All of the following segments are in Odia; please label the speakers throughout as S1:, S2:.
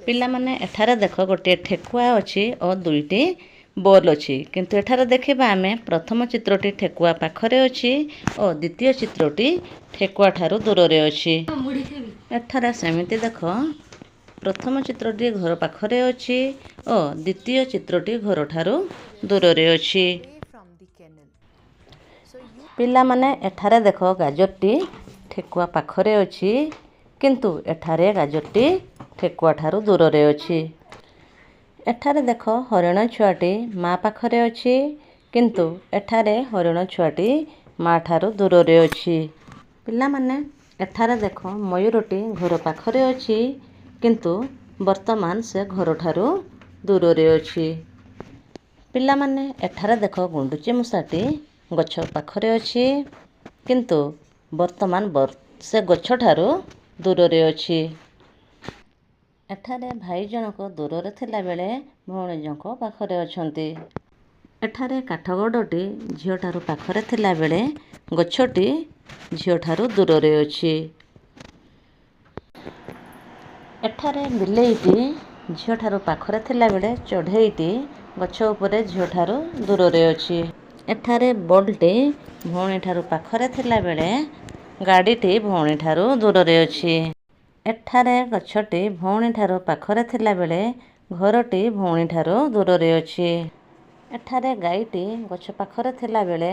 S1: ପିଲାମାନେ ଏଠାରେ ଦେଖ ଗୋଟିଏ ଠେକୁଆ ଅଛି ଓ ଦୁଇଟି ବୋଲ୍ ଅଛି। କିନ୍ତୁ ଏଠାରେ ଦେଖିବା ଆମେ ପ୍ରଥମ ଚିତ୍ରଟି ଠେକୁଆ ପାଖରେ ଅଛି ଓ ଦ୍ୱିତୀୟ ଚିତ୍ରଟି ଠେକୁଆ ଠାରୁ ଦୂରରେ ଅଛି। ଏଠାରେ ସେମିତି ଦେଖ ପ୍ରଥମ ଚିତ୍ରଟି ଘର ପାଖରେ ଅଛି ଓ ଦ୍ୱିତୀୟ ଚିତ୍ରଟି ଘରଠାରୁ ଦୂରରେ ଅଛି। ପିଲାମାନେ ଏଠାରେ ଦେଖ ଗାଜରଟି ଠେକୁଆ ପାଖରେ ଅଛି କିନ୍ତୁ ଏଠାରେ ଗାଜରଟି ଠେକୁଆ ଠାରୁ ଦୂରରେ ଅଛି। ଏଠାରେ ଦେଖ ହରିଣ ଛୁଆଟି ମା ପାଖରେ ଅଛି କିନ୍ତୁ ଏଠାରେ ହରିଣ ଛୁଆଟି ମା ଠାରୁ ଦୂରରେ ଅଛି। ପିଲାମାନେ ଏଠାରେ ଦେଖ ମୟୂରଟି ଘର ପାଖରେ ଅଛି କିନ୍ତୁ ବର୍ତ୍ତମାନ ସେ ଘରଠାରୁ ଦୂରରେ ଅଛି। ପିଲାମାନେ ଏଠାରେ ଦେଖ ଗୁଣ୍ଡୁଚି ମୂଷାଟି ଗଛ ପାଖରେ ଅଛି କିନ୍ତୁ ବର୍ତ୍ତମାନ ସେ ଗଛଠାରୁ ଦୂରରେ ଅଛି। ଏଠାରେ ଭାଇ ଜଣକ ଦୂରରେ ଥିଲାବେଳେ ଭଉଣୀ ଜଣକ ପାଖରେ ଅଛନ୍ତି। ଏଠାରେ କାଠଗଡ଼ଟି ଝିଅଠାରୁ ପାଖରେ ଥିଲାବେଳେ ଗଛଟି ଝିଅଠାରୁ ଦୂରରେ ଅଛି। ଏଠାରେ ବିଲେଇଟି ଝିଅଠାରୁ ପାଖରେ ଥିଲାବେଳେ ଚଢ଼େଇଟି ଗଛ ଉପରେ ଝିଅଠାରୁ ଦୂରରେ ଅଛି। ଏଠାରେ ବଲ୍ବଟି ଭଉଣୀଠାରୁ ପାଖରେ ଥିଲାବେଳେ ଗାଡ଼ିଟି ଭଉଣୀଠାରୁ ଦୂରରେ ଅଛି। ଏଠାରେ ଗଛଟି ଭଉଣୀଠାରୁ ପାଖରେ ଥିଲାବେଳେ ଘରଟି ଭଉଣୀଠାରୁ ଦୂରରେ ଅଛି। ଏଠାରେ ଗାଈଟି ଗଛ ପାଖରେ ଥିଲାବେଳେ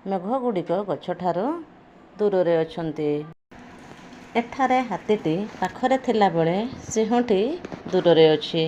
S1: ମେଘଗୁଡ଼ିକ ଗଛଠାରୁ ଦୂରରେ ଅଛନ୍ତି। ଏଠାରେ ହାତୀଟି ପାଖରେ ଥିଲାବେଳେ ସିଂହଟି ଦୂରରେ ଅଛି।